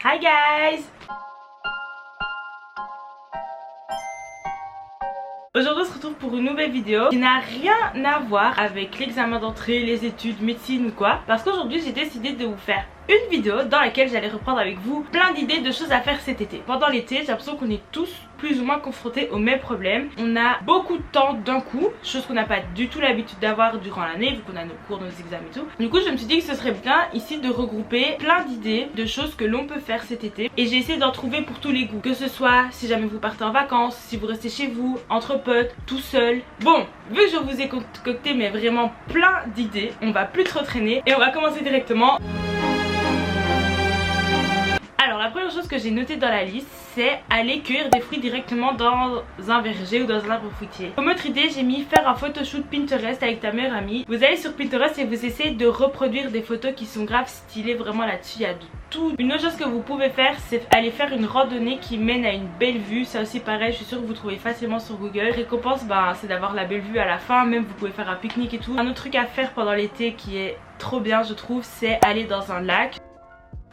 Hi guys! Aujourd'hui on se retrouve pour une nouvelle vidéo qui n'a rien à voir avec l'examen d'entrée, les études, médecine ou quoi. Parce qu'aujourd'hui j'ai décidé de vous faire une vidéo dans laquelle j'allais reprendre avec vous plein d'idées de choses à faire cet été. Pendant l'été j'ai l'impression qu'on est tous plus ou moins confrontés aux mêmes problèmes. On a beaucoup de temps d'un coup, chose qu'on n'a pas du tout l'habitude d'avoir durant l'année vu qu'on a nos cours, nos examens et tout. Du coup je me suis dit que ce serait bien ici de regrouper plein d'idées de choses que l'on peut faire cet été. Et j'ai essayé d'en trouver pour tous les goûts. Que ce soit si jamais vous partez en vacances, si vous restez chez vous, entre potes, tout seul. Bon, vu que je vous ai concocté mais vraiment plein d'idées, on va plus trop traîner et on va commencer directement. Alors la première chose que j'ai notée dans la liste, c'est aller cueillir des fruits directement dans un verger ou dans un arbre fruitier. Comme autre idée, j'ai mis faire un photoshoot Pinterest avec ta meilleure amie. Vous allez sur Pinterest et vous essayez de reproduire des photos qui sont grave stylées. Vraiment là-dessus il y a de tout. Une autre chose que vous pouvez faire, c'est aller faire une randonnée qui mène à une belle vue. Ça aussi pareil, je suis sûre que vous trouvez facilement sur Google. Récompense, c'est d'avoir la belle vue à la fin. Même vous pouvez faire un pique-nique et tout. Un autre truc à faire pendant l'été qui est trop bien je trouve, c'est aller dans un lac.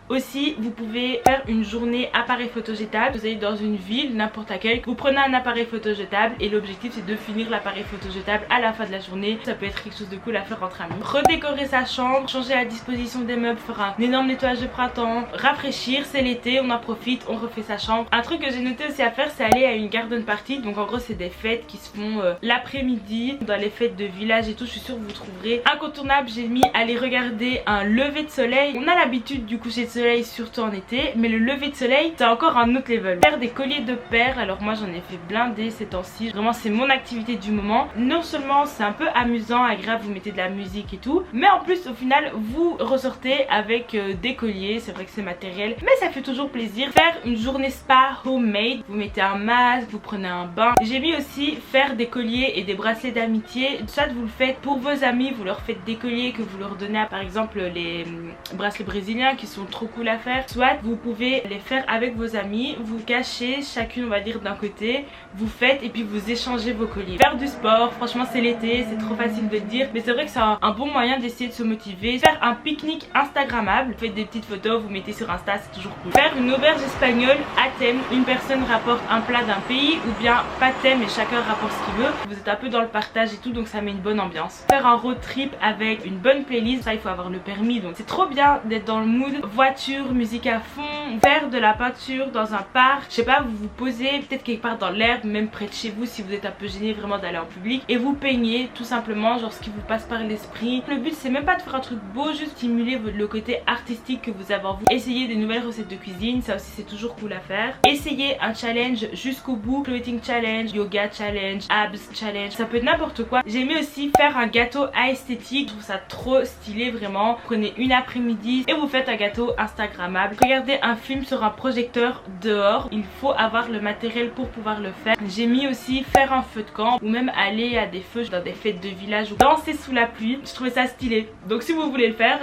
Aussi, vous pouvez faire une journée appareil photo jetable. Vous allez dans une ville, n'importe laquelle. Vous prenez un appareil photo jetable et l'objectif c'est de finir l'appareil photo jetable à la fin de la journée. Ça peut être quelque chose de cool à faire entre amis. Redécorer sa chambre, changer la disposition des meubles, faire un énorme nettoyage de printemps, rafraîchir, c'est l'été, on en profite, on refait sa chambre. Un truc que j'ai noté aussi à faire, c'est aller à une garden party. Donc en gros c'est des fêtes qui se font l'après-midi. Dans les fêtes de village et tout, je suis sûre que vous trouverez incontournable. J'ai mis aller regarder un lever de soleil. On a l'habitude du coucher de soleil surtout en été, mais le lever de soleil c'est encore un autre level. Faire des colliers de perles, alors moi j'en ai fait blinder ces temps-ci, vraiment c'est mon activité du moment. Non seulement c'est un peu amusant, agréable, vous mettez de la musique et tout, mais en plus au final vous ressortez avec des colliers. C'est vrai que c'est matériel mais ça fait toujours plaisir. Faire une journée spa homemade, vous mettez un masque, vous prenez un bain. J'ai mis aussi faire des colliers et des bracelets d'amitié. Soit vous le faites pour vos amis, vous leur faites des colliers que vous leur donnez à, par exemple les bracelets brésiliens qui sont trop cool à faire, soit vous pouvez les faire avec vos amis, vous cachez chacune on va dire d'un côté, vous faites et puis vous échangez vos colliers. Faire du sport, franchement c'est l'été, c'est trop facile de le dire mais c'est vrai que c'est un bon moyen d'essayer de se motiver. Faire un pique-nique instagrammable, vous faites des petites photos, vous mettez sur Insta, c'est toujours cool. Faire une auberge espagnole à thème, une personne rapporte un plat d'un pays ou bien pas de thème et chacun rapporte ce qu'il veut. Vous êtes un peu dans le partage et tout donc ça met une bonne ambiance. Faire un road trip avec une bonne playlist, ça il faut avoir le permis donc c'est trop bien d'être dans le mood voiture, musique à fond. Faire de la peinture dans un parc, je sais pas, vous vous posez peut-être quelque part dans l'herbe, même près de chez vous si vous êtes un peu gêné vraiment d'aller en public et vous peignez tout simplement genre ce qui vous passe par l'esprit. Le but c'est même pas de faire un truc beau, juste stimuler le côté artistique que vous avez en vous. Essayez des nouvelles recettes de cuisine, ça aussi c'est toujours cool à faire. Essayez un challenge jusqu'au bout, floating challenge, yoga challenge, abs challenge, ça peut être n'importe quoi. J'ai aimé aussi faire un gâteau à esthétique, je trouve ça trop stylé vraiment. Prenez une après-midi et vous faites un gâteau instagrammable. Regardez un film sur un projecteur dehors, il faut avoir le matériel pour pouvoir le faire. J'ai mis aussi faire un feu de camp ou même aller à des feux dans des fêtes de village ou danser sous la pluie. Je trouvais ça stylé. Donc si vous voulez le faire,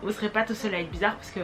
vous serez pas tout seul à être bizarre parce que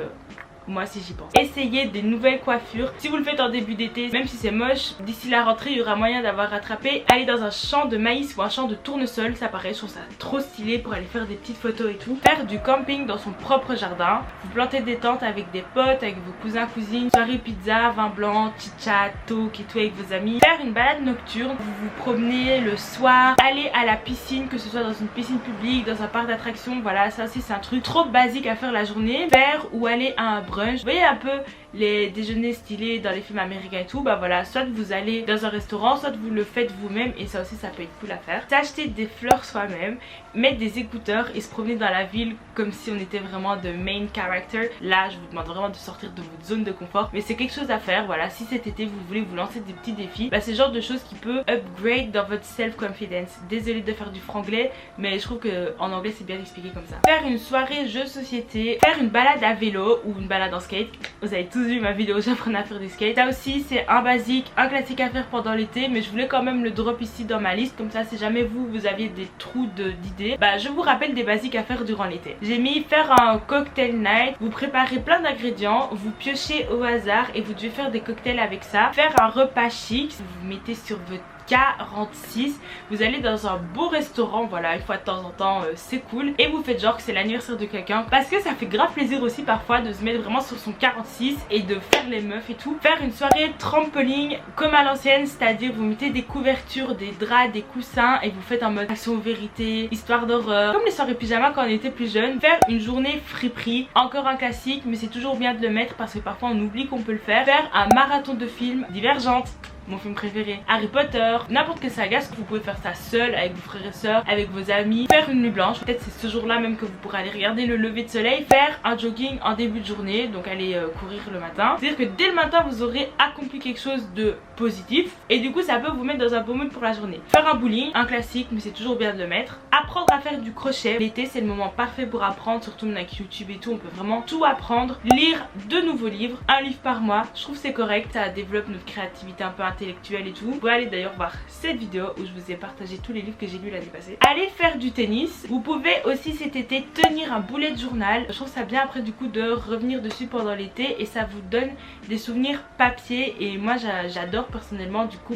moi si j'y pense. Essayez des nouvelles coiffures. Si vous le faites en début d'été, même si c'est moche, d'ici la rentrée il y aura moyen d'avoir rattrapé. Aller dans un champ de maïs ou un champ de tournesol, ça pareil, je trouve ça trop stylé pour aller faire des petites photos et tout. Faire du camping dans son propre jardin. Vous plantez des tentes avec des potes, avec vos cousins, cousines. Soirée pizza, vin blanc, chit-chat, talk et tout avec vos amis. Faire une balade nocturne. Vous vous promenez le soir. Aller à la piscine, que ce soit dans une piscine publique, dans un parc d'attractions. Voilà, ça aussi c'est un truc trop basique à faire la journée. Faire ou aller à un brunch. Vous voyez un peu les déjeuners stylés dans les films américains et tout, voilà, soit vous allez dans un restaurant, soit vous le faites vous-même et ça aussi ça peut être cool à faire. S'acheter des fleurs soi-même, mettre des écouteurs et se promener dans la ville comme si on était vraiment de main character. Là je vous demande vraiment de sortir de votre zone de confort mais c'est quelque chose à faire. Voilà, si cet été vous voulez vous lancer des petits défis, c'est le genre de choses qui peut upgrade dans votre self-confidence. Désolée de faire du franglais mais je trouve que en anglais c'est bien expliqué comme ça. Faire une soirée jeu de société, faire une balade à vélo ou une balade en skate. Vous avez tous vu ma vidéo j'apprenais à faire des skates. Ça aussi c'est un basique, un classique à faire pendant l'été mais je voulais quand même le drop ici dans ma liste comme ça si jamais vous aviez des trous d'idées, je vous rappelle des basiques à faire durant l'été. J'ai mis faire un cocktail night, vous préparez plein d'ingrédients, vous piochez au hasard et vous devez faire des cocktails avec ça. Faire un repas chic, vous mettez sur votre 46. Vous allez dans un beau restaurant, voilà, une fois de temps en temps, c'est cool. Et vous faites genre que c'est l'anniversaire de quelqu'un, parce que ça fait grave plaisir aussi parfois de se mettre vraiment sur son 46 et de faire les meufs et tout. Faire une soirée trampoline comme à l'ancienne, c'est-à-dire vous mettez des couvertures, des draps, des coussins et vous faites en mode action vérité, histoire d'horreur, comme les soirées pyjama quand on était plus jeune. Faire une journée friperie, encore un classique, mais c'est toujours bien de le mettre parce que parfois on oublie qu'on peut le faire. Faire un marathon de films, Divergente, mon film préféré, Harry Potter, n'importe quelle saga. Vous pouvez faire ça seul, avec vos frères et sœurs, avec vos amis. Faire une nuit blanche, peut-être c'est ce jour là même que vous pourrez aller regarder le lever de soleil. Faire un jogging en début de journée, donc aller courir le matin. C'est à dire que dès le matin vous aurez accompli quelque chose de positif et du coup ça peut vous mettre dans un bon mood pour la journée. Faire un bowling, un classique mais c'est toujours bien de le mettre. Apprendre à faire du crochet, l'été c'est le moment parfait pour apprendre, surtout avec YouTube et tout, on peut vraiment tout apprendre. Lire de nouveaux livres, un livre par mois, je trouve c'est correct, ça développe notre créativité un peu intellectuelle et tout. Vous pouvez aller d'ailleurs voir cette vidéo où je vous ai partagé tous les livres que j'ai lus l'année passée. Allez faire du tennis. Vous pouvez aussi cet été tenir un bullet journal. Je trouve ça bien après du coup de revenir dessus pendant l'été et ça vous donne des souvenirs papier et moi j'adore personnellement, du coup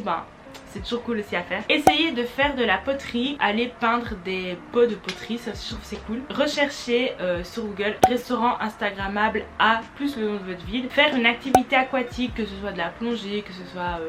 c'est toujours cool aussi à faire. Essayez de faire de la poterie, allez peindre des pots de poterie, ça aussi je trouve c'est cool. Recherchez sur Google restaurant instagrammable à plus le nom de votre ville. Faire une activité aquatique, que ce soit de la plongée, que ce soit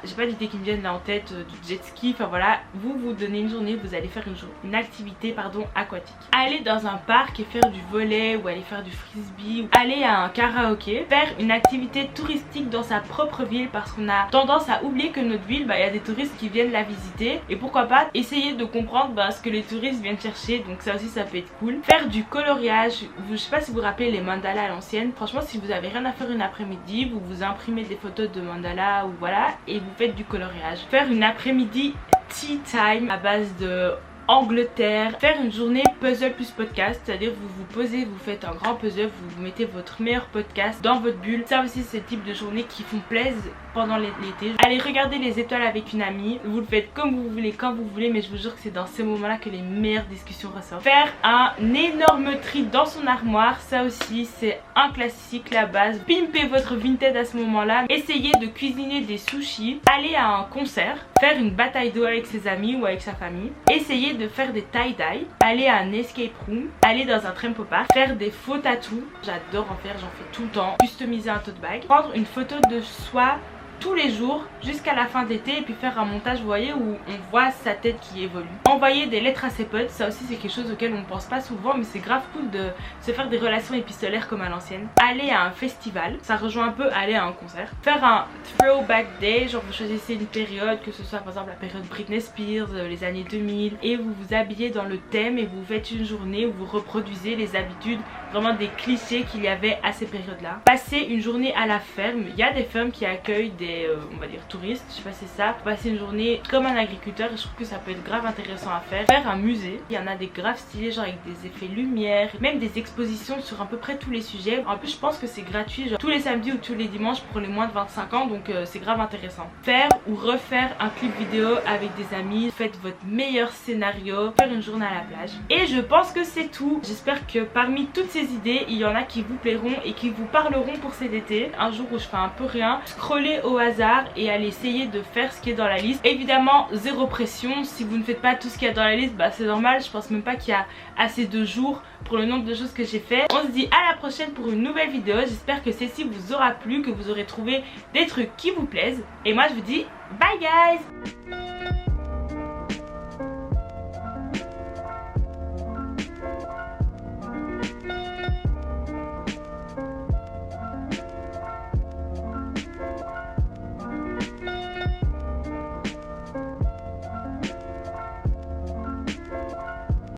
j'ai pas d'idée qui me viennent là en tête, du jet ski, enfin voilà, vous donnez une journée, vous allez faire une activité aquatique. Aller dans un parc et faire du volley ou aller faire du frisbee, ou aller à un karaoké. Faire une activité touristique dans sa propre ville parce qu'on a tendance à oublier que notre ville, il y a des touristes qui viennent la visiter et pourquoi pas essayer de comprendre ce que les touristes viennent chercher, donc ça aussi ça peut être cool. Faire du coloriage, je sais pas si vous vous rappelez les mandalas à l'ancienne, franchement si vous avez rien à faire une après-midi, vous vous imprimez des photos de mandalas ou voilà et vous faites du coloriage. Faire une après-midi tea time à base de Angleterre. Faire une journée puzzle plus podcast, c'est-à-dire vous vous posez, vous faites un grand puzzle, vous mettez votre meilleur podcast dans votre bulle. Ça aussi c'est le type de journée qui font plaisir pendant l'été. Allez regarder les étoiles avec une amie, vous le faites comme vous voulez, quand vous voulez, mais je vous jure que c'est dans ces moments là que les meilleures discussions ressortent. Faire un énorme tri dans son armoire, ça aussi c'est un classique, la base. Pimper votre vintage à ce moment là. Essayez de cuisiner des sushis. Aller à un concert, faire une bataille d'eau avec ses amis ou avec sa famille. Essayez de faire des tie-dye, aller à un escape room, aller dans un trampo park, faire des faux tatous, j'adore en faire, j'en fais tout le temps, customiser un tote bag, prendre une photo de soi tous les jours jusqu'à la fin d'été et puis faire un montage, vous voyez, où on voit sa tête qui évolue. Envoyer des lettres à ses potes, ça aussi c'est quelque chose auquel on ne pense pas souvent mais c'est grave cool de se faire des relations épistolaires comme à l'ancienne. Aller à un festival, ça rejoint un peu aller à un concert. Faire un throwback day, genre vous choisissez une période, que ce soit par exemple la période Britney Spears, les années 2000 et vous vous habillez dans le thème et vous faites une journée où vous reproduisez les habitudes, vraiment des clichés qu'il y avait à ces périodes là. Passer une journée à la ferme, il y a des fermes qui accueillent des on va dire touristes, je sais pas si c'est ça. Passer une journée comme un agriculteur et je trouve que ça peut être grave intéressant à faire. Faire un musée, il y en a des graves stylés genre avec des effets lumière, même des expositions sur à peu près tous les sujets. En plus je pense que c'est gratuit genre tous les samedis ou tous les dimanches pour les moins de 25 ans, donc c'est grave intéressant. Faire ou refaire un clip vidéo avec des amis, faites votre meilleur scénario, faire une journée à la plage. Et je pense que c'est tout. J'espère que parmi toutes ces idées il y en a qui vous plairont et qui vous parleront pour cet été. Un jour où je fais un peu rien, scroller au hasard et aller essayer de faire ce qui est dans la liste. Évidemment zéro pression, si vous ne faites pas tout ce qu'il y a dans la liste c'est normal, je pense même pas qu'il y a assez de jours pour le nombre de choses que j'ai fait. On se dit à la prochaine pour une nouvelle vidéo, j'espère que celle-ci vous aura plu, que vous aurez trouvé des trucs qui vous plaisent et moi je vous dis bye guys.